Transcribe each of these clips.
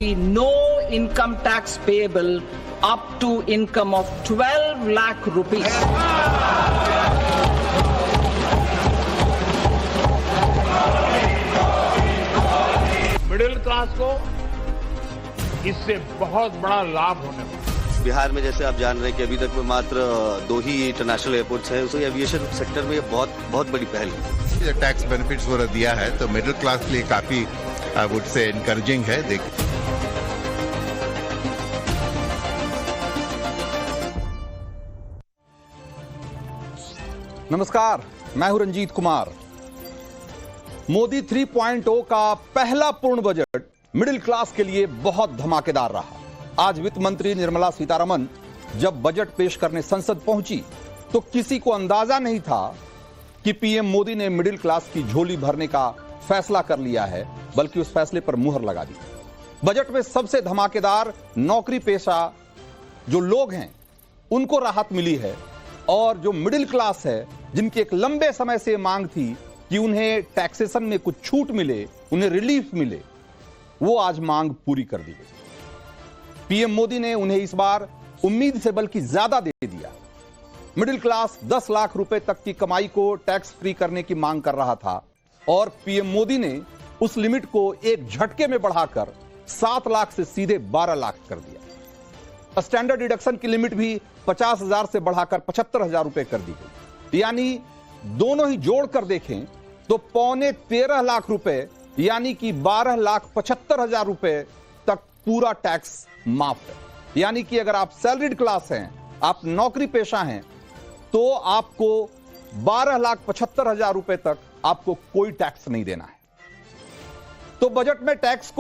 No income tax payable up to income of 12 lakh rupees. Middle class को इससे बहुत बड़ा लाभ होने वाला है। बिहार में जैसे आप जान रहे हैं कि अभी तक में मात्र 2 ही इंटरनेशनल एयरपोर्ट्स हैं, उसको एविएशन सेक्टर में ये बहुत बड़ी पहल है। ये टैक्स बेनिफिट्स वगैरह दिया है तो मिडिल क्लास के लिए काफी आई वुड से एनकरेजिंग है। नमस्कार, मैं हूं रंजीत कुमार। मोदी 3.0 का पहला पूर्ण बजट मिडिल क्लास के लिए बहुत धमाकेदार रहा। आज वित्त मंत्री निर्मला सीतारमण जब बजट पेश करने संसद पहुंची तो किसी को अंदाजा नहीं था कि पीएम मोदी ने मिडिल क्लास की झोली भरने का फैसला कर लिया है, बल्कि उस फैसले पर मुहर लगा दी। बजट में सबसे धमाकेदार नौकरी पेशा जो लोग हैं उनको राहत मिली है, और जो मिडिल क्लास है जिनकी एक लंबे समय से मांग थी कि उन्हें टैक्सेशन में कुछ छूट मिले, उन्हें रिलीफ मिले, वो आज मांग पूरी कर दी गई। पीएम मोदी ने उन्हें इस बार उम्मीद से बल्कि ज्यादा दे दिया। मिडिल क्लास 10 लाख रुपए तक की कमाई को टैक्स फ्री करने की मांग कर रहा था, और पीएम मोदी ने उस लिमिट को एक झटके में बढ़ाकर 7 लाख से सीधे 12 लाख कर दिया। स्टैंडर्ड डिडक्शन की लिमिट भी 50,000 से बढ़ाकर 75,000 रुपए कर दी गई। यानी दोनों ही जोड़कर देखें तो 13.25 लाख रुपए यानी कि 12,75,000 रुपए तक पूरा टैक्स माफ है। यानी कि अगर आप सैलरीड क्लास हैं, आप नौकरी पेशा हैं, तो आपको 12,75,000 रुपए तक आपको कोई टैक्स नहीं देना है। तो बजट में टैक्स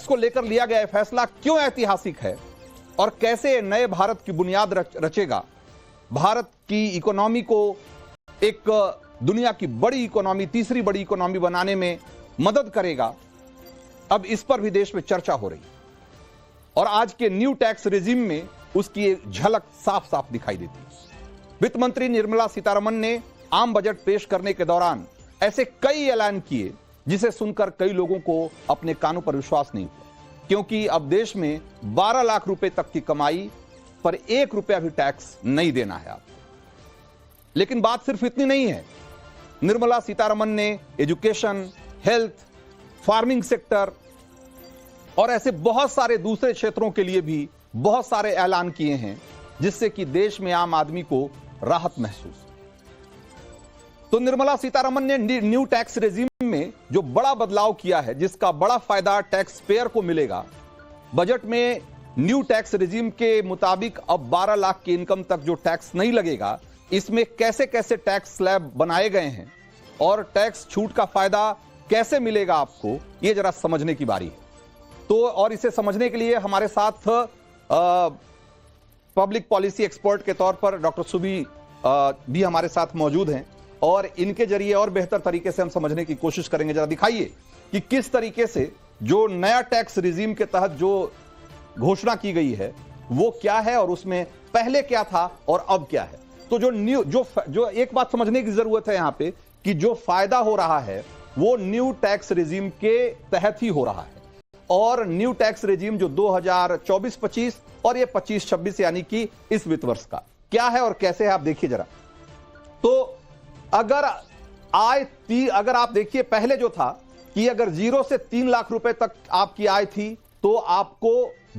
को लेकर लिया गया फैसला क्यों ऐतिहासिक है और कैसे नए भारत की बुनियाद रचेगा, भारत की इकोनॉमी को एक दुनिया की बड़ी इकोनॉमी, तीसरी बड़ी इकोनॉमी बनाने में मदद करेगा, अब इस पर भी देश में चर्चा हो रही है। और आज के न्यू टैक्स रेजिम में उसकी एक झलक साफ साफ दिखाई देती है। वित्त मंत्री निर्मला सीतारमण ने आम बजट पेश करने के दौरान ऐसे कई ऐलान किए जिसे सुनकर कई लोगों को अपने कानों पर विश्वास नहीं हुआ, क्योंकि अब देश में 12 लाख रुपए तक की कमाई पर 1 रुपया भी टैक्स नहीं देना है आपको। लेकिन बात सिर्फ इतनी नहीं है। निर्मला सीतारमण ने एजुकेशन, हेल्थ, फार्मिंग सेक्टर और ऐसे बहुत सारे दूसरे क्षेत्रों के लिए भी बहुत सारे ऐलान किए हैं, जिससे कि देश में आम आदमी को राहत महसूस। तो निर्मला सीतारमण ने न्यू टैक्स रेजिम में जो बड़ा बदलाव किया है, जिसका बड़ा फायदा टैक्स पेयर को मिलेगा। बजट में न्यू टैक्स रेजिम के मुताबिक अब 12 लाख की इनकम तक जो टैक्स नहीं लगेगा, इसमें कैसे कैसे टैक्स स्लैब बनाए गए हैं और टैक्स छूट का फायदा कैसे मिलेगा आपको, यह जरा समझने की बारी है। तो और इसे समझने के लिए हमारे साथ पब्लिक पॉलिसी एक्सपर्ट के तौर पर डॉक्टर सुबी भी हमारे साथ मौजूद हैं, और इनके जरिए और बेहतर तरीके से हम समझने की कोशिश करेंगे। जरा दिखाइए कि किस तरीके से जो नया टैक्स रिजीम के तहत जो घोषणा की गई है वो क्या है, और उसमें पहले क्या था और अब क्या है। तो जो एक बात समझने की जरूरत है यहां पे कि जो फायदा हो रहा है वो न्यू टैक्स रिजीम के तहत ही हो रहा है, और न्यू टैक्स रिजीम जो 2024-25 और ये 25-26 यानी कि इस वित्त वर्ष का क्या है और कैसे है, आप देखिए जरा। तो अगर आप देखिए, पहले जो था कि अगर 0 से 3 लाख रुपए तक आपकी आय थी तो आपको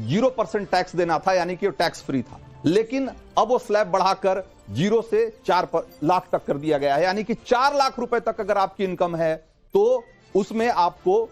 0% टैक्स देना था, यानी कि टैक्स फ्री था। लेकिन अब वो स्लैब बढ़ाकर 0 से 4 लाख तक कर दिया गया है, यानी कि 4 लाख रुपए तक अगर आपकी इनकम है तो उसमें आपको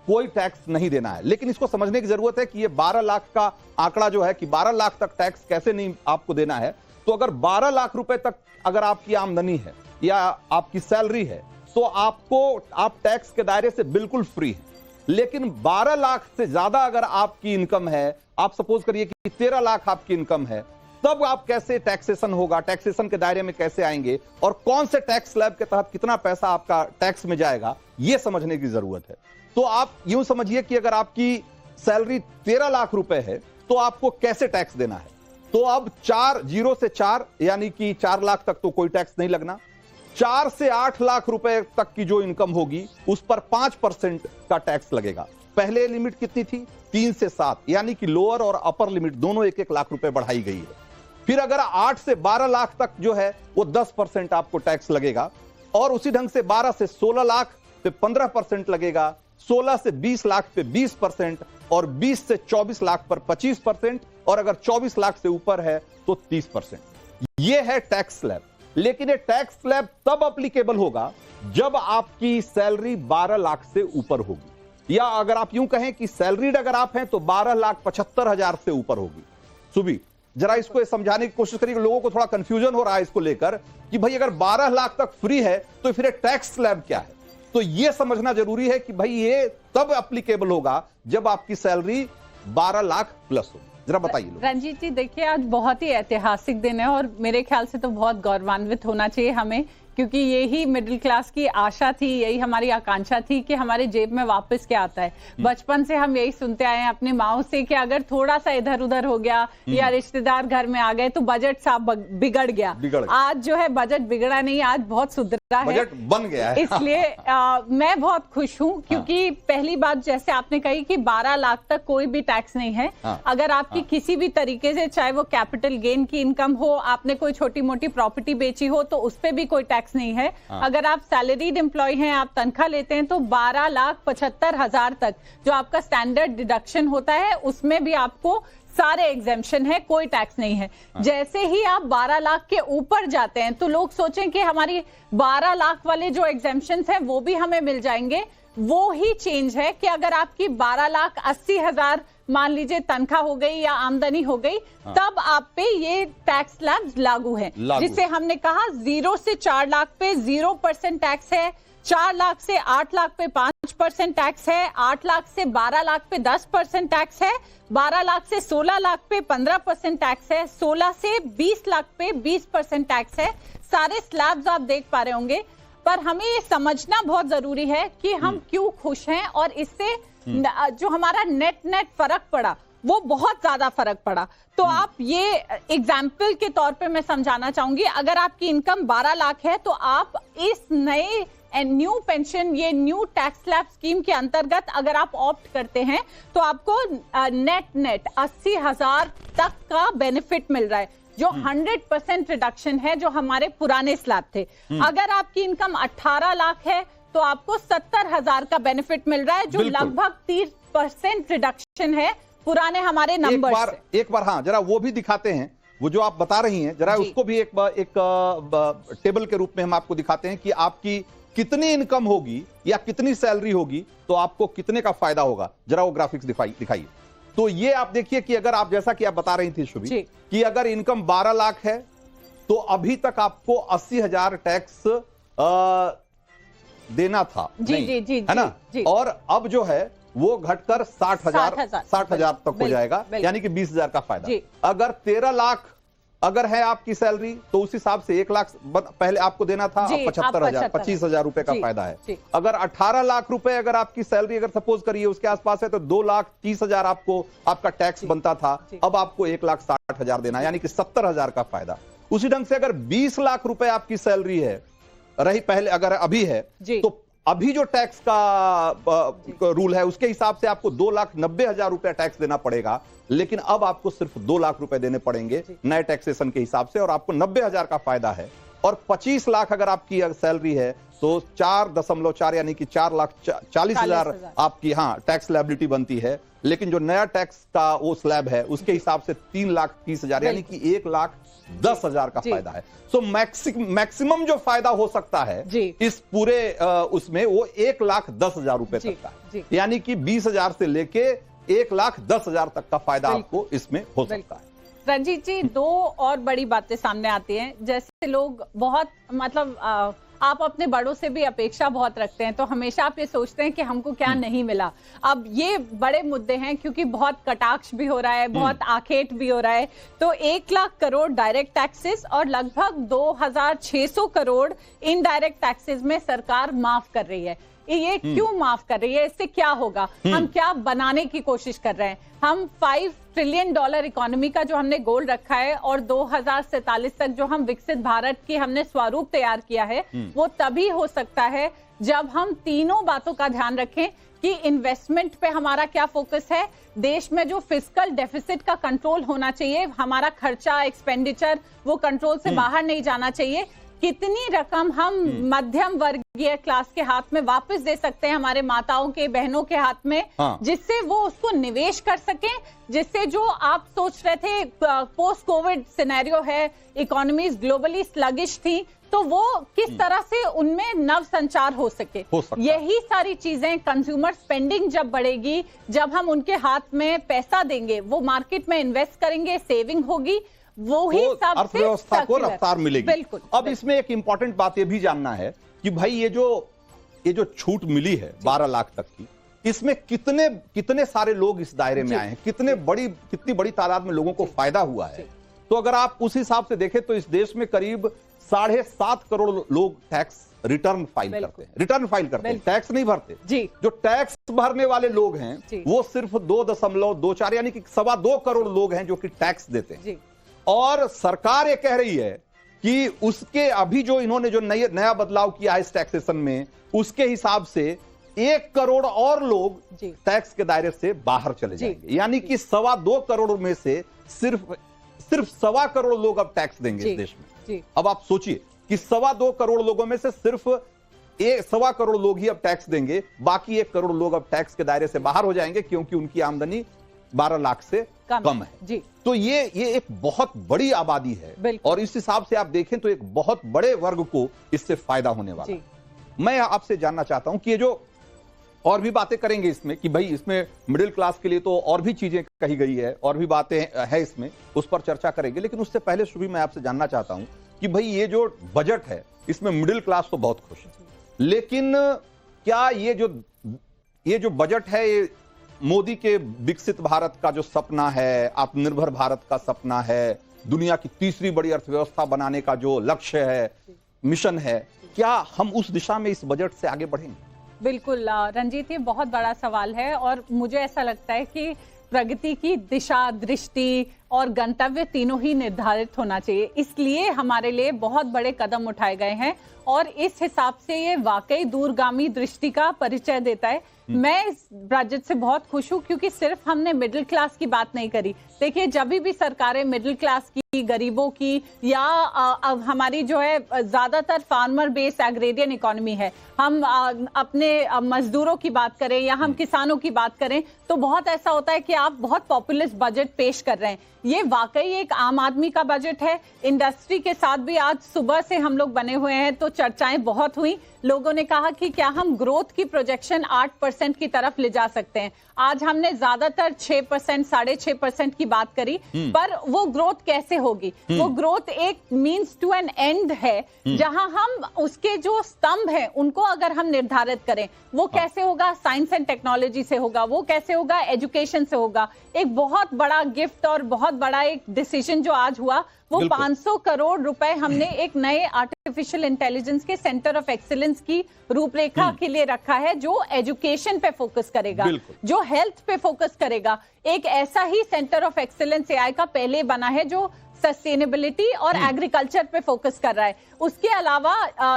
कोई टैक्स नहीं देना है। लेकिन इसको समझने की जरूरत है कि ये 12 लाख का आंकड़ा जो है कि 12 लाख तक टैक्स कैसे नहीं आपको देना है। तो अगर 12 लाख रुपए तक अगर आपकी आमदनी है या आपकी सैलरी है तो आप टैक्स के दायरे से बिल्कुल फ्री है। लेकिन 12 लाख से ज्यादा अगर आपकी इनकम है, आप सपोज करिए कि 13 लाख आपकी इनकम है, तब आप कैसे टैक्सेशन होगा, टैक्सेशन के दायरे में कैसे आएंगे और कौन से टैक्स स्लैब के तहत कितना पैसा आपका टैक्स में जाएगा, यह समझने की जरूरत है। तो आप यूं समझिए कि अगर आपकी सैलरी 13 लाख रुपए है तो आपको कैसे टैक्स देना है। तो अब 0 से 4 यानी कि 4 लाख तक तो कोई टैक्स नहीं लगना। 4 से 8 लाख रुपए तक की जो इनकम होगी उस पर 5% का टैक्स लगेगा। पहले लिमिट कितनी थी? 3 से 7, यानी कि लोअर और अपर लिमिट दोनों 1-1 लाख रुपए बढ़ाई गई है। फिर अगर 8 से 12 लाख तक जो है वो 10% आपको टैक्स लगेगा, और उसी ढंग से 12 से 16 लाख पे 15% लगेगा, 16 से 20 लाख पे 20%, और 20 से 24 लाख पर 25%, और अगर 24 लाख से ऊपर है तो 30%। ये है टैक्स स्लैब। लेकिन ये टैक्स स्लैब तब अप्लीकेबल होगा जब आपकी सैलरी 12 लाख से ऊपर होगी, या अगर आप यूं कहें कि सैलरीड अगर आप हैं तो 12,75,000 से ऊपर होगी। सुबी, जरा इसको समझाने की कोशिश करिए, लोगों को थोड़ा कंफ्यूजन हो रहा है इसको लेकर कि भाई अगर 12 लाख तक फ्री है तो फिर टैक्स स्लैब क्या है। तो यह समझना जरूरी है कि भाई ये तब एप्लीकेबल होगा जब आपकी सैलरी 12 लाख प्लस हो। जरा बताइए। रंजीत जी, देखिए आज बहुत ही ऐतिहासिक दिन है और मेरे ख्याल से तो बहुत गौरवान्वित होना चाहिए हमें, क्योंकि यही मिडिल क्लास की आशा थी, यही हमारी आकांक्षा थी कि हमारे जेब में वापस क्या आता है। बचपन से हम यही सुनते आए हैं अपने माओ से कि अगर थोड़ा सा इधर उधर हो गया या रिश्तेदार घर में आ गए तो बजट साहब बिगड़ गया। आज जो है बजट बिगड़ा नहीं, आज बहुत सुधरा है, बजट बन गया है। इसलिए मैं बहुत खुश हूँ, क्योंकि पहली बात जैसे आपने कही कि 12 लाख तक कोई भी टैक्स नहीं है। अगर आपकी किसी भी तरीके से, चाहे वो कैपिटल गेन की इनकम हो, आपने कोई छोटी मोटी प्रॉपर्टी बेची हो, तो उस पर भी कोई टैक्स नहीं है। अगर आप सैलरीड एम्प्लॉय हैं, आप तनख्वाह लेते हैं, तो 12,75,000 तक जो आपका स्टैंडर्ड डिडक्शन होता है उसमें भी आपको सारे एग्जेम्पशन है, कोई टैक्स नहीं है। जैसे ही आप 12 लाख के ऊपर जाते हैं तो लोग सोचें कि हमारी 12 लाख वाले जो एग्जेम्पशन हैं वो भी हमें मिल जाएंगे। वो ही चेंज है कि अगर आपकी 12,80,000 मान लीजिए तनख्वाह हो गई या आमदनी हो गई, तब आप पे ये टैक्स स्लैब लागू है, जिसे हमने कहा 0 से 4 लाख पे 0% टैक्स है, 4 लाख से 8 लाख पे 5% टैक्स है, 8 लाख से 12 लाख पे 10% टैक्स है, 12 लाख से 16 लाख पे 15% टैक्स है, 16 से 20 लाख पे 20% टैक्स है। सारे स्लैब्स आप देख पा रहे होंगे, पर हमें ये समझना बहुत जरूरी है कि हम क्यों खुश हैं, और इससे जो हमारा नेट फर्क पड़ा वो बहुत ज्यादा फर्क पड़ा। तो आप ये एग्जाम्पल के तौर पे मैं समझाना चाहूंगी, अगर आपकी इनकम 12 लाख है तो आप इस नए न्यू पेंशन, ये न्यू टैक्स स्लैब स्कीम के अंतर्गत अगर आप ऑप्ट करते हैं तो आपको नेट 80,000 तक का बेनिफिट मिल रहा है, जो 100% रिडक्शन है जो हमारे पुराने स्लैब थे। अगर आपकी इनकम 18 लाख है तो आपको 70,000 का बेनिफिट मिल रहा है, जो लगभग 30% रिडक्शन है पुराने हमारे नंबर से। एक बार हाँ, जरा वो भी दिखाते हैं, वो जो आप बता रही हैं, जरा उसको भी एक टेबल के रूप में हम आपको दिखाते हैं कि आपकी कितनी इनकम होगी या कितनी सैलरी होगी तो आपको कितने का फायदा होगा। जरा वो ग्राफिक्स दिखाइए। तो ये आप देखिए कि अगर आप, जैसा कि आप बता रही थी शुभी, कि अगर इनकम 12 लाख है तो अभी तक आपको 80,000 टैक्स देना था, है ना? और अब जो है वो घटकर 60,000 तक हो जाएगा, यानी कि 20,000 का फायदा। अगर 13 लाख अगर है आपकी सैलरी तो उस हिसाब से 1 लाख पहले आपको देना था, 75,000, 25,000 रुपए का फायदा है। अगर 18 लाख रुपए अगर आपकी सैलरी अगर सपोज करिए उसके आसपास है तो 2,30,000 आपको आपका टैक्स बनता था, अब आपको 1,60,000 देना, यानी कि 70,000 का फायदा। उसी ढंग से अगर 20 लाख रुपए आपकी सैलरी है रही पहले, अगर अभी है तो अभी जो टैक्स का रूल है उसके हिसाब से आपको 2,90,000 रुपया टैक्स देना पड़ेगा, लेकिन अब आपको सिर्फ 2 लाख रुपए देने पड़ेंगे नए टैक्सेशन के हिसाब से, और आपको 90,000 का फायदा है। और 25 लाख अगर आपकी सैलरी है तो 4.4 यानी कि 4,40,000 आपकी टैक्स लायबिलिटी बनती है, लेकिन जो नया टैक्स का वो स्लैब है उसके हिसाब से 3,30,000 यानी कि 1,10,000 का फायदा है। सो मैक्सिमम जो फायदा हो सकता है इस पूरे उसमें वो 1,10,000 रुपए तक का, यानी कि 20,000 से लेके 1,10,000 तक का फायदा आपको इसमें हो सकता है। रंजीत जी, 2 और बड़ी बातें सामने आती हैं। जैसे लोग बहुत मतलब आप अपने बड़ों से भी अपेक्षा बहुत रखते हैं, तो हमेशा आप ये सोचते हैं कि हमको क्या नहीं मिला। अब ये बड़े मुद्दे हैं क्योंकि बहुत कटाक्ष भी हो रहा है, बहुत आखेट भी हो रहा है। तो 1 लाख करोड़ डायरेक्ट टैक्सेस और लगभग 2,600 करोड़ इनडायरेक्ट टैक्सेस में सरकार माफ कर रही है। ये क्यों माफ कर रही है? इससे क्या होगा? हम क्या बनाने की कोशिश कर रहे हैं? हम $5 ट्रिलियन इकोनॉमी का जो हमने गोल रखा है और 2047 तक जो हम विकसित भारत की हमने स्वरूप तैयार किया है, वो तभी हो सकता है जब हम तीनों बातों का ध्यान रखें कि इन्वेस्टमेंट पे हमारा क्या फोकस है, देश में जो फिस्कल डेफिसिट का कंट्रोल होना चाहिए, हमारा खर्चा एक्सपेंडिचर वो कंट्रोल से बाहर नहीं जाना चाहिए, कितनी रकम हम मध्यम वर्गीय क्लास के हाथ में वापस दे सकते हैं, हमारे माताओं के बहनों के हाथ में, जिससे वो उसको निवेश कर सकें, जिससे जो आप सोच रहे थे पोस्ट कोविड सिनेरियो है, इकोनॉमीज ग्लोबली स्लगिश थी, तो वो किस तरह से उनमें नव संचार हो सके। यही सारी चीजें, कंज्यूमर स्पेंडिंग जब बढ़ेगी, जब हम उनके हाथ में पैसा देंगे, वो मार्केट में इन्वेस्ट करेंगे, सेविंग होगी, वो ही सब अर्थव्यवस्था को रफ्तार मिलेगी। बिल्कुल। अब इसमें एक इंपॉर्टेंट बात ये भी जानना है कि भाई ये जो छूट मिली है 12 लाख तक की, इसमें कितने सारे लोग इस दायरे में आए हैं, कितनी बड़ी तादाद में लोगों को फायदा हुआ है। तो अगर आप उस हिसाब से देखें तो इस देश में करीब 7.5 करोड़ लोग टैक्स रिटर्न फाइल करते हैं, टैक्स नहीं भरते जी। जो टैक्स भरने वाले लोग हैं वो सिर्फ 2.24 यानी कि 2.25 करोड़ लोग हैं जो कि टैक्स देते हैं। और सरकार ये कह रही है कि उसके अभी जो इन्होंने जो नया बदलाव किया है इस टैक्सेशन में, उसके हिसाब से 1 करोड़ और लोग टैक्स के दायरे से बाहर चले जाएंगे, यानी कि 2.25 करोड़ में से सिर्फ 2.25 करोड़ लोग अब टैक्स देंगे इस देश में। अब आप सोचिए कि 2.25 करोड़ लोगों में से सिर्फ 1.25 करोड़ लोग ही अब टैक्स देंगे, बाकी 1 करोड़ लोग अब टैक्स के दायरे से बाहर हो जाएंगे क्योंकि उनकी आमदनी 12 लाख से कम है जी। तो ये एक बहुत बड़ी आबादी है और इस हिसाब से आप देखें तो एक बहुत बड़े वर्ग को इससे फायदा होने वाला है। मैं आपसे जानना चाहता हूं कि ये जो और भी बातें करेंगे इसमें कि भाई इसमें मिडिल क्लास के लिए तो और भी चीजें कही गई है और भी बातें है इसमें, उस पर चर्चा करेंगे। लेकिन उससे पहले शुभी मैं आपसे जानना चाहता हूं कि भाई ये जो बजट है इसमें मिडिल क्लास तो बहुत खुश है, लेकिन क्या ये जो बजट है ये मोदी के विकसित भारत का जो सपना है, आत्मनिर्भर भारत का सपना है, दुनिया की तीसरी बड़ी अर्थव्यवस्था बनाने का जो लक्ष्य है, मिशन है, क्या हम उस दिशा में इस बजट से आगे बढ़ेंगे? बिल्कुल रंजीत, ये बहुत बड़ा सवाल है और मुझे ऐसा लगता है कि प्रगति की दिशा, दृष्टि और गंतव्य तीनों ही निर्धारित होना चाहिए। इसलिए हमारे लिए बहुत बड़े कदम उठाए गए हैं और इस हिसाब से ये वाकई दूरगामी दृष्टि का परिचय देता है। मैं इस बजट से बहुत खुश हूं क्योंकि सिर्फ हमने मिडिल क्लास की बात नहीं करी। देखिए, जब भी सरकारें मिडिल क्लास की, गरीबों की या हमारी जो है ज्यादातर फार्मर बेस्ड एग्रेरियन इकोनॉमी है, हम अपने मजदूरों की बात करें या हम किसानों की बात करें तो बहुत ऐसा होता है कि आप बहुत पॉपुलिस्ट बजट पेश कर रहे हैं। ये वाकई एक आम आदमी का बजट है। इंडस्ट्री के साथ भी आज सुबह से हम लोग बने हुए हैं तो चर्चाएं बहुत हुई। लोगों ने कहा कि क्या हम ग्रोथ की प्रोजेक्शन 8% की तरफ ले जा सकते हैं। आज हमने ज्यादातर 6%, 6.5% की बात करी, पर वो ग्रोथ कैसे होगी? वो ग्रोथ एक मीन्स टू एन एंड है, जहां हम उसके जो स्तंभ हैं उनको अगर हम निर्धारित करें, वो कैसे होगा? साइंस एंड टेक्नोलॉजी से होगा, वो कैसे होगा? एजुकेशन से होगा। एक बहुत बड़ा गिफ्ट और बहुत बड़ा एक डिसीजन जो आज हुआ, वो 500 करोड़ रुपए हमने एक नए आर्टिफिशियल इंटेलिजेंस के सेंटर ऑफ एक्सीलेंस की रूपरेखा के लिए रखा है, जो एजुकेशन पे फोकस करेगा, जो हेल्थ पे फोकस करेगा। एक ऐसा ही सेंटर ऑफ एक्सीलेंस एआई का पहले बना है जो सस्टेनेबिलिटी और एग्रीकल्चर पे फोकस कर रहा है। उसके अलावा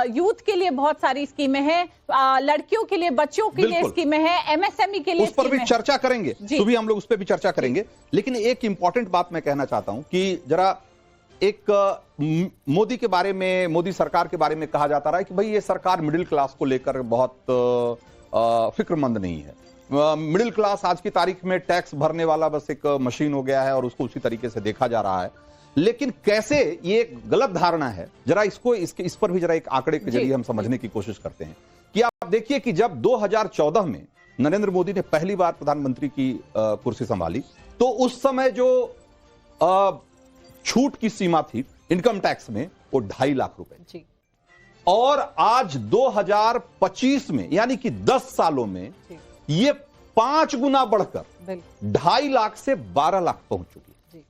यूथ के लिए बहुत सारी स्कीमें हैं, लड़कियों के लिए, बच्चों के लिए स्कीमें हैं, एमएसएमई के लिए उस पर भी चर्चा करेंगे, तो भी हम लोग उस पर भी चर्चा करेंगे। लेकिन एक इंपॉर्टेंट बात मैं कहना चाहता हूं कि जरा एक मोदी के बारे में, मोदी सरकार के बारे में कहा जाता रहा है कि भाई ये सरकार मिडिल क्लास को लेकर बहुत फिक्रमंद नहीं है। मिडिल क्लास आज की तारीख में टैक्स भरने वाला बस एक मशीन हो गया है और उसको उसी तरीके से देखा जा रहा है। लेकिन कैसे ये एक गलत धारणा है, जरा इस पर भी जरा एक आंकड़े के जरिए हम समझने की कोशिश करते हैं कि आप देखिए कि जब 2014 में नरेंद्र मोदी ने पहली बार प्रधानमंत्री की कुर्सी संभाली तो उस समय जो छूट की सीमा थी इनकम टैक्स में वो 2.5 लाख रुपए, और आज 2025 में यानी कि 10 सालों में ये 5 गुना बढ़कर 2.5 लाख से 12 लाख पहुंच चुकी है।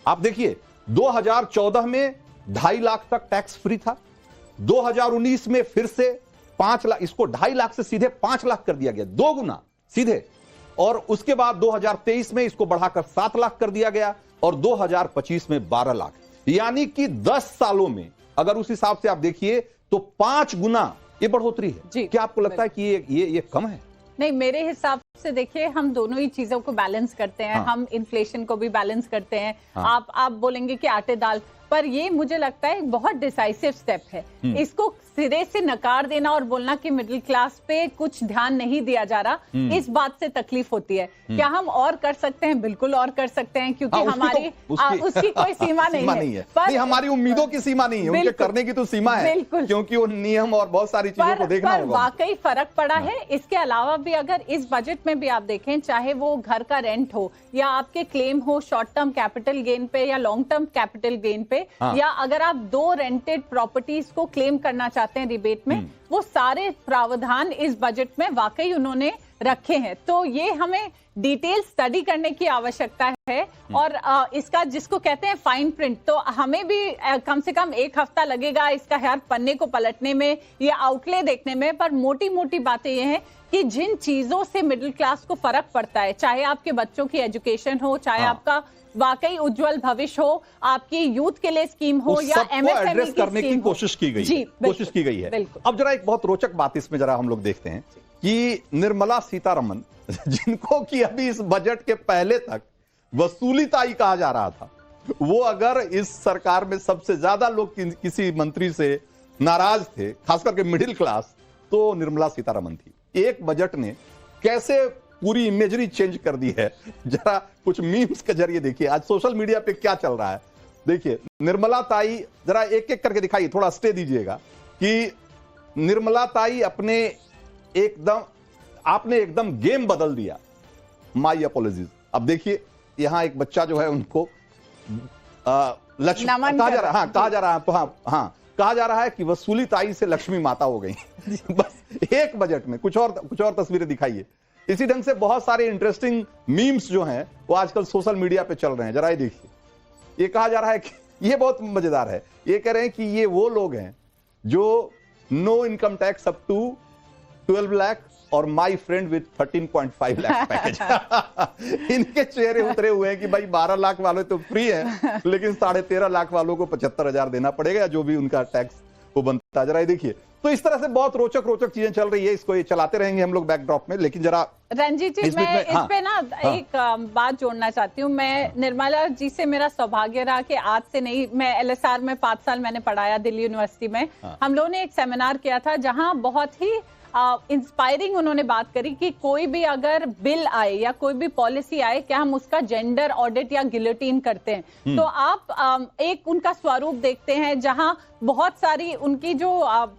आप देखिए 2014 में 2.5 लाख तक टैक्स फ्री था, 2019 में फिर से 5 लाख, इसको 2.5 लाख से सीधे 5 लाख कर दिया गया, 2 गुना सीधे। और उसके बाद 2023 में इसको बढ़ाकर 7 लाख कर दिया गया और 2025 में 12 लाख, यानी कि 10 सालों में अगर उस हिसाब से आप देखिए तो 5 गुना ये बढ़ोतरी है। क्या आपको लगता है कि ये कम है? नहीं, मेरे हिसाब से देखिए हम दोनों ही चीजों को बैलेंस करते हैं। हम इन्फ्लेशन को भी बैलेंस करते हैं। आप बोलेंगे कि आटे दाल, पर ये मुझे लगता है एक बहुत डिसाइसिव स्टेप है। इसको सिरे से नकार देना और बोलना कि मिडिल क्लास पे कुछ ध्यान नहीं दिया जा रहा, इस बात से तकलीफ होती है। क्या हम और कर सकते हैं? बिल्कुल और कर सकते हैं, क्योंकि हमारी उसकी कोई सीमा नहीं है। पर हमारी उम्मीदों की सीमा नहीं है, उनके करने की तो सीमा है, क्योंकि वो नियम और बहुत सारी चीजों को देखना होगा। वाकई फर्क पड़ा है। इसके अलावा भी अगर इस बजट में भी आप देखें, चाहे वो घर का रेंट हो या आपके क्लेम हो शॉर्ट टर्म कैपिटल गेन पे या लॉन्ग टर्म कैपिटल गेन पे, या अगर आप 2 रेंटेड प्रॉपर्टीज को क्लेम करना चाहते हैं रिबेट में, वो सारे प्रावधान इस बजट में वाकई उन्होंने रखे हैं। तो ये हमें डिटेल स्टडी करने की आवश्यकता है। और इसका जिसको कहते हैं फाइन प्रिंट, तो हमें भी कम से कम 1 हफ्ता लगेगा इसका हर पन्ने को पलटने में या आउटले देखने में। पर मोटी मोटी बातें ये हैं कि जिन चीजों से मिडिल क्लास को फर्क पड़ता है, चाहे आपके बच्चों की एजुकेशन हो, चाहे आपका वाकई उज्जवल भविष्य हो, आपकी यूथ के लिए स्कीम हो या एमएसएमई एड्रेस करने की कोशिश की गई है। अब जरा एक बहुत रोचक बात इसमें जरा हम लोग देखते हैं कि निर्मला सीतारमण, जिनको कि अभी इस बजट के पहले तक वसूली ताई कहा जा रहा था, वो अगर इस सरकार में सबसे ज्यादा लोग किसी मंत्री से नाराज थे, खास करके मिडिल क्लास, तो निर्मला सीतारमण थी। एक बजट ने कैसे पूरी इमेजरी चेंज कर दी है, जरा कुछ मीम्स के जरिए देखिए आज सोशल मीडिया पे क्या चल रहा है। देखिए निर्मला ताई, जरा एक एक करके दिखाइए, थोड़ा स्टे दीजिएगा, कि निर्मला ताई आपने एकदम गेम बदल दिया। माई अपॉलॉजीज। अब देखिए यहां एक बच्चा जो है उनको लक्ष्मी कहा जा रहा है कि वसूली ताई से लक्ष्मी माता हो गई। बस एक बजट में कुछ और तस्वीरें दिखाइए। इसी ढंग से बहुत सारे इंटरेस्टिंग मीम्स जो हैं वो आजकल सोशल मीडिया पे चल रहे हैं। जरा ये देखिए, ये कहा जा रहा है कि ये बहुत मजेदार है, ये कह रहे हैं कि ये वो लोग हैं जो no income tax up to 12 lakh और my friend with 13.5 lakh package. इनके चेहरे उतरे हुए हैं कि भाई 12 लाख वाले तो फ्री हैं, लेकिन 13.5 लाख वालों को 75,000 देना पड़ेगा, जो भी उनका टैक्स वो बनता है। जरा ये देखिए, तो इस तरह से बहुत रोचक चीजें चल रही है। इसको ये चलाते रहेंगे हम लोग बैकड्रॉप में, लेकिन जरा रंजीत जी, मैं इस पे ना एक बात जोड़ना चाहती हूँ। मैं निर्मला जी से मेरा सौभाग्य रहा कि आज से नहीं, मैं एलएसआर में 5 साल मैंने पढ़ाया दिल्ली यूनिवर्सिटी में। हम लोगों ने एक सेमिनार किया था जहां बहुत ही इंस्पायरिंग उन्होंने बात करी कि कोई भी अगर बिल आए या कोई भी पॉलिसी आए, क्या हम उसका जेंडर ऑडिट या गिलोटिन करते हैं। तो आप एक उनका स्वरूप देखते हैं जहां बहुत सारी उनकी जो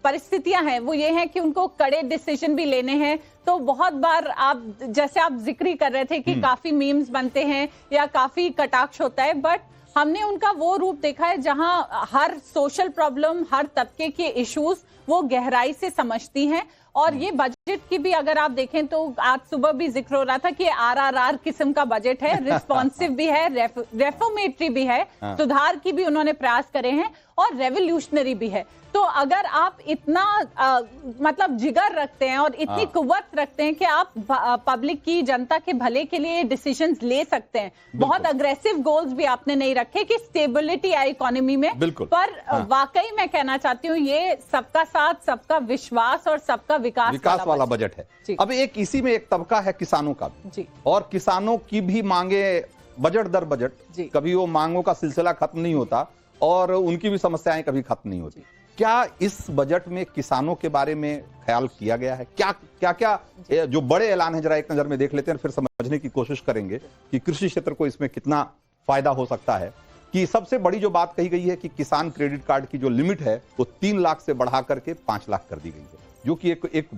परिस्थितियां हैं वो ये हैं कि उनको कड़े डिसीजन भी लेने हैं। तो बहुत बार जैसे आप जिक्र कर रहे थे कि काफी मीम्स बनते हैं या काफी कटाक्ष होता है, बट हमने उनका वो रूप देखा है जहां हर सोशल प्रॉब्लम, हर तबके के इश्यूज वो गहराई से समझती हैं। और ये बजट की भी अगर आप देखें तो आज सुबह भी जिक्र हो रहा था कि आरआरआर किस्म का बजट है, रिस्पॉन्सिव भी है, रेफॉर्मेटरी भी है, सुधार की भी उन्होंने प्रयास करे हैं और रेवोल्यूशनरी भी है। तो अगर आप इतना मतलब जिगर रखते हैं और इतनी कुव्वत रखते हैं कि आप पब्लिक की, जनता के भले के लिए डिसीजंस ले सकते हैं, बहुत अग्रेसिव गोल्स भी आपने नहीं रखे कि स्टेबिलिटी आए इकोनॉमी में, पर वाकई मैं कहना चाहती हूँ ये सबका साथ, सबका विश्वास और सबका विकास वाला बजट है। अब एक इसी में एक तबका है किसानों का भी, और किसानों की भी मांगे बजट दर बजट, कभी वो मांगों का सिलसिला खत्म नहीं होता और उनकी भी समस्याएं कभी खत्म नहीं होती। क्या इस बजट में किसानों के बारे में ख्याल किया गया है? क्या जो बड़े ऐलान है, जरा एक नजर में देख लेते हैं, फिर समझने की कोशिश करेंगे कि कृषि क्षेत्र को इसमें कितना फायदा हो सकता है। कि सबसे बड़ी जो बात कही गई है कि किसान क्रेडिट कार्ड की जो लिमिट है वो 3 लाख से बढ़ा करके 5 लाख कर दी गई है, जो कि एक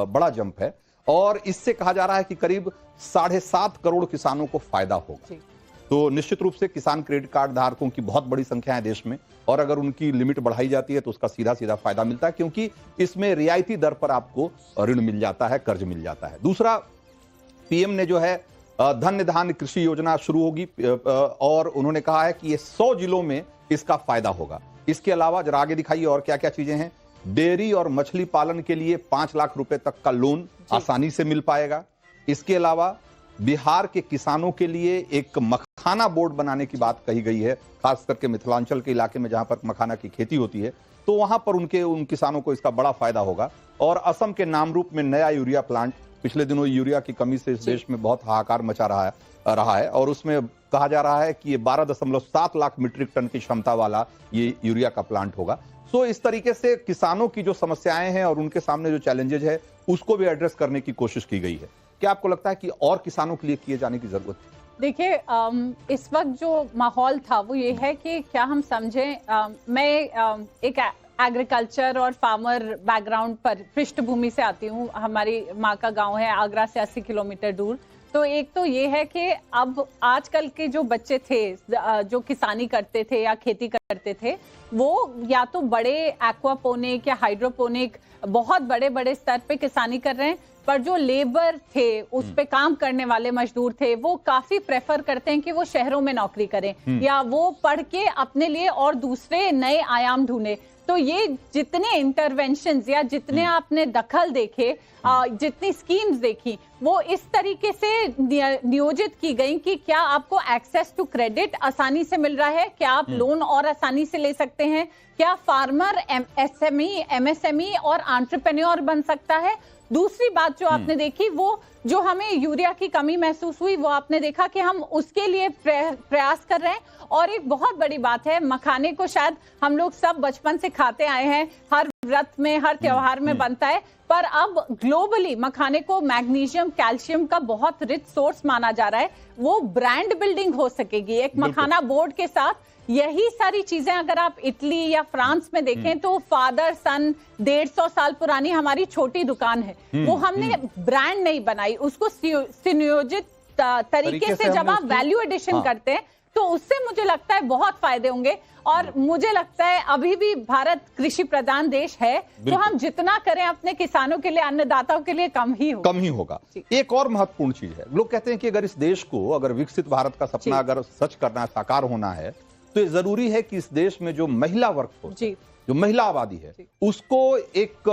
बड़ा जंप है। और इससे कहा जा रहा है कि करीब 7.5 करोड़ किसानों को फायदा होगा। तो निश्चित रूप से किसान क्रेडिट कार्ड धारकों की बहुत बड़ी संख्या है देश में, और अगर उनकी लिमिट बढ़ाई जाती है तो उसका सीधा सीधा फायदा मिलता है, क्योंकि इसमें रियायती दर पर आपको ऋण मिल जाता है, कर्ज मिल जाता है। दूसरा, पीएम ने जो है धन्य धान्य कृषि योजना शुरू होगी, और उन्होंने कहा है कि ये 100 जिलों में इसका फायदा होगा। इसके अलावा जरा आगे दिखाइए और क्या क्या चीजें हैं। डेयरी और मछली पालन के लिए 5 लाख रुपए तक का लोन आसानी से मिल पाएगा। इसके अलावा बिहार के किसानों के लिए एक मखाना बोर्ड बनाने की बात कही गई है, खास करके मिथिलांचल के इलाके में जहां पर मखाना की खेती होती है। तो वहां पर उन किसानों को इसका बड़ा फायदा होगा। और असम के नामरूप में नया यूरिया प्लांट, पिछले दिनों यूरिया की कमी से इस देश में बहुत हाहाकार मचा रहा है और उसमें कहा जा रहा है कि ये 12.7 लाख मीट्रिक टन की क्षमता वाला ये यूरिया का प्लांट होगा। तो इस तरीके से किसानों की जो समस्याएं हैं और उनके सामने जो चैलेंजेज है उसको भी एड्रेस करने की कोशिश की गई है। क्या आपको लगता है कि और किसानों के लिए किए जाने की जरूरत है? देखिए, इस वक्त जो माहौल था वो ये है कि क्या हम समझें, मैं एक एग्रीकल्चर और फार्मर बैकग्राउंड पर पृष्ठभूमि से आती हूँ। हमारी माँ का गांव है आगरा से 80 किलोमीटर दूर। तो एक तो ये है कि अब आजकल के जो बच्चे थे जो किसानी करते थे या खेती करते थे, वो या तो बड़े एक्वापोनिक या हाइड्रोपोनिक बहुत बड़े बड़े स्तर पे किसानी कर रहे हैं, पर जो लेबर थे उस पे काम करने वाले मजदूर थे वो काफी प्रेफर करते हैं कि वो शहरों में नौकरी करें या वो पढ़ के अपने लिए और दूसरे नए आयाम ढूंढे। तो ये जितने इंटरवेंशंस या जितने आपने दखल देखे, जितनी स्कीम्स देखी, वो इस तरीके से नियोजित की गई कि क्या आपको एक्सेस टू क्रेडिट आसानी से मिल रहा है, क्या आप लोन और आसानी से ले सकते हैं, क्या फार्मर एसएमई, एमएसएमई और एंटरप्रेन्योर बन सकता है। दूसरी बात जो आपने देखी, वो जो हमें यूरिया की कमी महसूस हुई, वो आपने देखा कि हम उसके लिए प्रयास कर रहे हैं। और एक बहुत बड़ी बात है, मखाने को शायद हम लोग सब बचपन से खाते आए हैं, हर व्रत में, हर त्योहार में बनता है, पर अब ग्लोबली मखाने को मैग्नीशियम, कैल्शियम का बहुत रिच सोर्स माना जा रहा है। वो ब्रांड बिल्डिंग हो सकेगी एक मखाना बोर्ड के साथ। यही सारी चीजें अगर आप इटली या फ्रांस में देखें तो फादर सन 150 साल पुरानी हमारी छोटी दुकान है, वो हमने ब्रांड नहीं बनाई, उसको सुनियोजित तरीके से जब आप वैल्यू एडिशन करते हैं तो उससे मुझे लगता है बहुत फायदे होंगे। और मुझे लगता है अभी भी भारत कृषि प्रधान देश है, तो हम जितना करें अपने किसानों के लिए, अन्नदाताओं के लिए कम ही होगा। एक और महत्वपूर्ण चीज है, लोग कहते हैं कि अगर इस देश को, अगर विकसित भारत का सपना अगर सच करना, साकार होना है, तो ये जरूरी है कि इस देश में जो महिला वर्कफोर्स, जो महिला आबादी है, उसको एक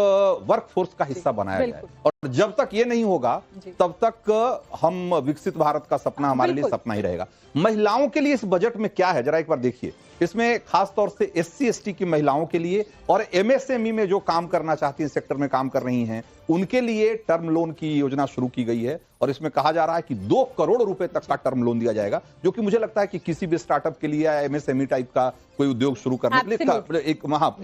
वर्कफोर्स का हिस्सा बनाया जाए। और जब तक ये नहीं होगा तब तक हम विकसित भारत का सपना हमारे लिए सपना ही रहेगा। महिलाओं के लिए इस बजट में क्या है, जरा एक बार देखिए। इसमें खास तौर से SC ST की महिलाओं के लिए और MSME में जो काम करना चाहती हैं, सेक्टर में काम कर रही हैं, उनके लिए टर्म लोन की योजना शुरू की गई है। और इसमें कहा जा रहा है कि 2 करोड़ रुपए तक का टर्म लोन दिया जाएगा, जो कि मुझे लगता है कि किसी भी स्टार्टअप के लिए या MSME टाइप का कोई उद्योग शुरू करने के लिए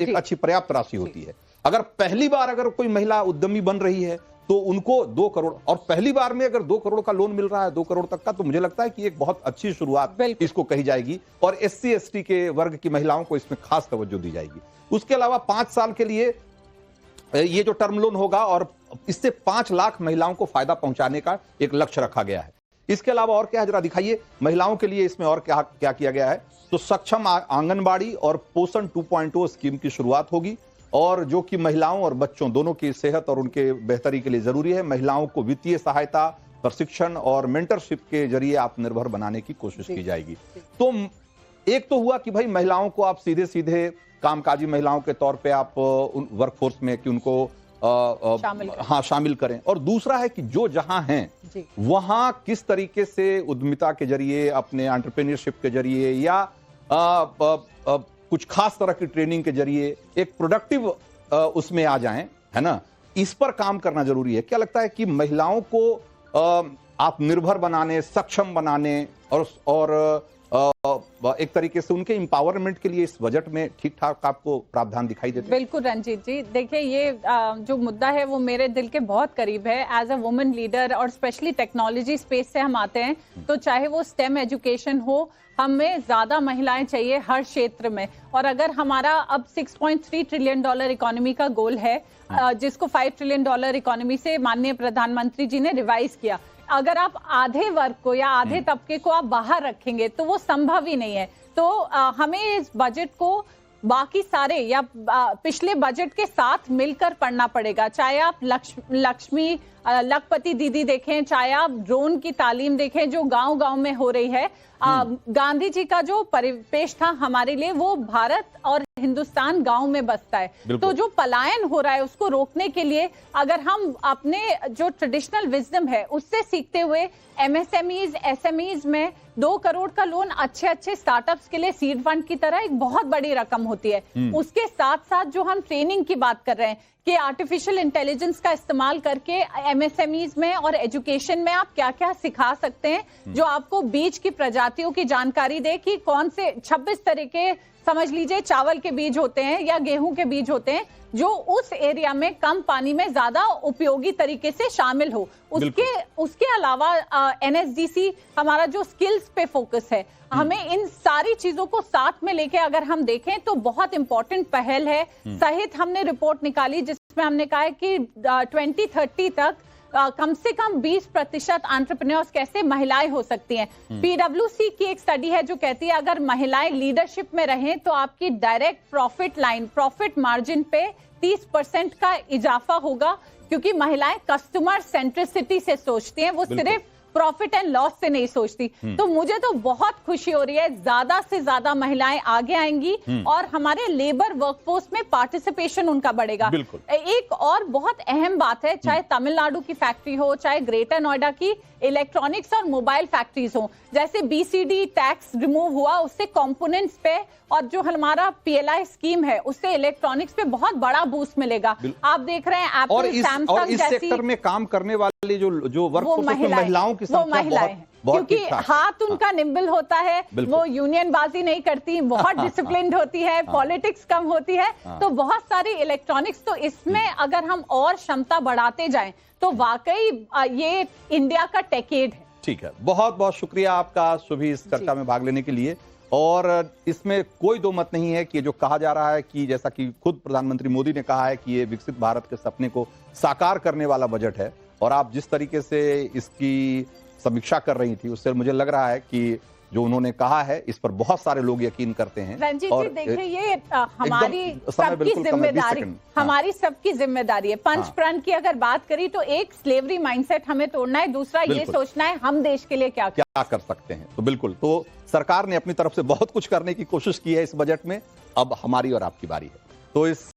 एक अच्छी पर्याप्त राशि होती है। अगर पहली बार अगर कोई महिला उद्यमी बन रही है तो उनको 2 करोड़, और पहली बार में अगर 2 करोड़ का लोन मिल रहा है, 2 करोड़ तक का, तो मुझे लगता है कि एक बहुत अच्छी शुरुआत इसको कही जाएगी। और SC ST के वर्ग की महिलाओं को इसमें खास तवज्जो दी जाएगी। उसके अलावा 5 साल के लिए ये जो टर्म लोन होगा और इससे 5 लाख महिलाओं को फायदा पहुंचाने का एक लक्ष्य रखा गया है। इसके अलावा और क्या है, जरा दिखाइए महिलाओं के लिए इसमें और क्या क्या किया गया है। तो सक्षम आंगनबाड़ी और पोषण 2.0 स्कीम की शुरुआत होगी, और जो कि महिलाओं और बच्चों दोनों की सेहत और उनके बेहतरी के लिए जरूरी है। महिलाओं को वित्तीय सहायता, प्रशिक्षण और मेंटरशिप के जरिए आत्मनिर्भर बनाने की कोशिश की जाएगी। तो एक तो हुआ कि भाई महिलाओं को आप सीधे सीधे कामकाजी महिलाओं के तौर पे आप वर्कफोर्स में कि उनको शामिल करें। और दूसरा है कि जो जहां हैं वहां किस तरीके से उद्यमिता के जरिए, अपने एंटरप्रेन्योरशिप के जरिए या कुछ खास तरह की ट्रेनिंग के जरिए एक प्रोडक्टिव उसमें आ जाएं, है ना। इस पर काम करना जरूरी है। क्या लगता है कि महिलाओं को आत्मनिर्भर बनाने, सक्षम बनाने और एक तरीके से उनके एम्पावरमेंट के लिए इस बजट में ठीक ठाक आपको प्रावधान दिखाई देते हैं? बिल्कुल रंजीत जी, देखिए ये जो मुद्दा है वो मेरे दिल के बहुत करीब है। एज अ वुमेन लीडर और स्पेशली टेक्नोलॉजी स्पेस से हम आते हैं, तो चाहे वो स्टेम एजुकेशन हो, हमें ज्यादा महिलाएं चाहिए हर क्षेत्र में। और अगर हमारा अब $6.3 ट्रिलियन इकोनॉमी का गोल है, जिसको $5 ट्रिलियन इकोनॉमी से माननीय प्रधानमंत्री जी ने रिवाइज किया, अगर आप आधे वर्ग को या आधे तबके को आप बाहर रखेंगे तो वो संभव ही नहीं है। तो हमें इस बजट को बाकी सारे या पिछले बजट के साथ मिलकर पढ़ना पड़ेगा। चाहे आप लक्ष्मी लखपति दीदी देखें, चाहे आप ड्रोन की तालीम देखें जो गांव-गांव में हो रही है। गांधी जी का जो परिपेश था हमारे लिए, वो भारत और हिंदुस्तान गांव में बसता है। तो जो पलायन हो रहा है उसको रोकने के लिए अगर हम अपने जो ट्रेडिशनल विजडम है उससे सीखते हुए एमएसएमईज, एसएमईज में 2 करोड़ का लोन अच्छे स्टार्टअप्स के लिए सीड फंड की तरह एक बहुत बड़ी रकम होती है। उसके साथ साथ जो हम ट्रेनिंग की बात कर रहे हैं कि आर्टिफिशियल इंटेलिजेंस का इस्तेमाल करके एमएसएमईज में और एजुकेशन में आप क्या क्या सिखा सकते हैं, जो आपको बीज की प्रजातियों की जानकारी दे कि कौन से 26 तरह के समझ लीजिए चावल के बीज होते हैं या गेहूं के बीज होते हैं जो उस एरिया में कम पानी में ज्यादा उपयोगी तरीके से शामिल हो। उसके अलावा एनएसडीसी हमारा जो स्किल्स पे फोकस है, हमें इन सारी चीजों को साथ में लेके अगर हम देखें तो बहुत इंपॉर्टेंट पहल है। सहित हमने रिपोर्ट निकाली जिसमें हमने कहा है कि 2030 तक कम से कम 20% एंटरप्रेन्योर्स कैसे महिलाएं हो सकती हैं। पीडब्ल्यूसी की एक स्टडी है जो कहती है अगर महिलाएं लीडरशिप में रहें तो आपकी direct profit line, profit margin पे 30% का इजाफा होगा, क्योंकि महिलाएं कस्टमर सेंट्रिसिटी से सोचती हैं, वो सिर्फ प्रॉफिट एंड लॉस से नहीं सोचती। तो मुझे तो बहुत खुशी हो रही है, ज्यादा से ज्यादा महिलाएं आगे आएंगी और हमारे लेबर वर्कफोर्स में पार्टिसिपेशन उनका बढ़ेगा। एक और बहुत अहम बात है, चाहे तमिलनाडु की फैक्ट्री हो, चाहे ग्रेटर नोएडा की इलेक्ट्रॉनिक्स और मोबाइल फैक्ट्रीज हो, जैसे बीसीडी टैक्स रिमूव हुआ उससे कंपोनेंट्स पे और जो हमारा पीएलआई स्कीम है उससे इलेक्ट्रॉनिक्स पे बहुत बड़ा बूस्ट मिलेगा। आप देख रहे हैं एप्पल, सैमसंग इस सेक्टर में काम करने वाले जो वर्कफोर्स है महिलाओं की संख्या बहुत, क्योंकि हाथ उनका निम्बल होता है, वो यूनियन बाजी नहीं करती, बहुत डिसिप्लिन्ड होती है, पॉलिटिक्स कम होती है, तो बहुत सारी इलेक्ट्रॉनिक्स। तो इसमें अगर हम और क्षमता बढ़ाते जाएं तो वाकई ये इंडिया का टेकेड है। ठीक है, बहुत बहुत शुक्रिया आपका सुभी इस चर्चा में भाग लेने के लिए। और इसमें कोई दो मत नहीं है कि जो कहा जा रहा है कि जैसा कि खुद प्रधानमंत्री मोदी ने कहा है कि ये विकसित भारत के सपने को साकार करने वाला बजट है, और आप जिस तरीके से इसकी समीक्षा कर रही थी उससे मुझे लग रहा है कि जो उन्होंने कहा है इस पर बहुत सारे लोग यकीन करते हैं। रंजीत जी देखिए, ये हमारी सबकी जिम्मेदारी, हमारी सबकी जिम्मेदारी है। पंच प्रण की अगर बात करी तो एक स्लेवरी माइंडसेट हमें तोड़ना है, दूसरा ये सोचना है हम देश के लिए क्या कर सकते हैं। तो बिल्कुल, तो सरकार ने अपनी तरफ से बहुत कुछ करने की कोशिश की है इस बजट में, अब हमारी और आपकी बारी है। तो इस